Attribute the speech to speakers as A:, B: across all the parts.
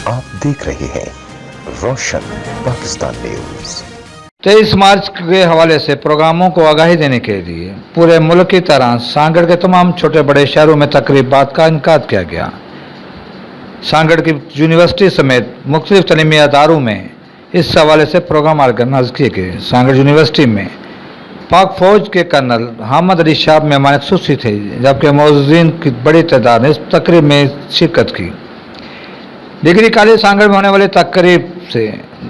A: आप देख रहे हैं रोशन पाकिस्तान न्यूज।
B: 23 मार्च के हवाले से प्रोग्रामों को आगाही देने के लिए पूरे मुल्क की तरह सांगड़ के तमाम छोटे बड़े शहरों में तकरीबात का इनकाद किया गया। सांगड़ की यूनिवर्सिटी समेत मुख्तलिफ तलीमी अदारों में इस हवाले से प्रोग्राम ऑर्गेनाइज किए गए। सांगड़ यूनिवर्सिटी में पाक फौज के कर्नल हामिद अली साहब मेहमान खुसूसी थे, जबकि मौजूदीन की बड़ी तादाद ने इस तकरीब में शिरकत की। डिग्री कॉलेज सांगड़ में होने वाली तकरीब से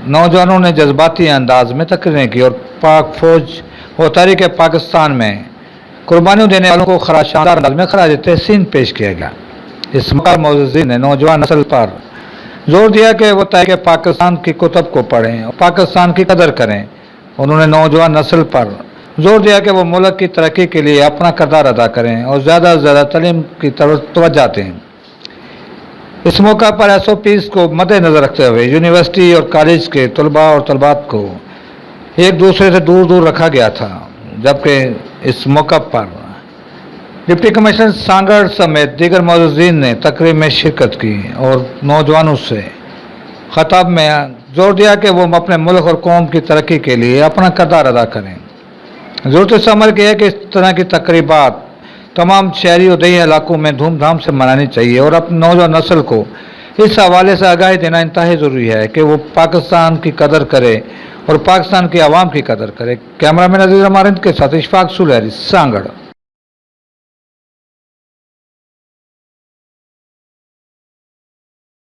B: नौजवानों ने जज्बाती अंदाज में तकरीरें की और पाक फौज और तहरीक पाकिस्तान में कुर्बानियों देने वालों को शानदार अंदाज में खराज तहसीन पेश किया गया। इस मौके पर मौजूदीन ने नौजवान नस्ल पर जोर दिया कि वो तहरीक पाकिस्तान की कुतुब को पढ़ें और पाकिस्तान की कदर करें। उन्होंने नौजवान नस्ल पर जोर दिया कि वो मुल्क की तरक्की के लिए अपना किरदार अदा करें और ज़्यादा से ज़्यादा तालीम की तरफ तवज्जो दें। इस मौका पर SOPs को मद्देनज़र रखते हुए यूनिवर्सिटी और कॉलेज के तलबा और तलबात को एक दूसरे से दूर दूर रखा गया था, जबकि इस मौका पर डिप्टी कमिश्नर सांगड़ समेत दीगर मौजूदीन ने तकरीब में शिरकत की और नौजवानों से खिताब में जोर दिया कि वो अपने मुल्क और कौम की तरक्की के लिए अपना किरदार अदा करें। ज़रूरत इस अमल की है कि इस तरह की तकरीबात तमाम शहरी और देही इलाकों में धूमधाम से मनानी चाहिए और अपनी नौजवान नस्ल को इस हवाले से आगाही देना इंतहाई ज़रूरी है कि वो पाकिस्तान की कदर करे और पाकिस्तान की आवाम की कदर करे। कैमरामैन अजीज़ अमारिंद के साथ इशफाक सुलहरी, सांगड़।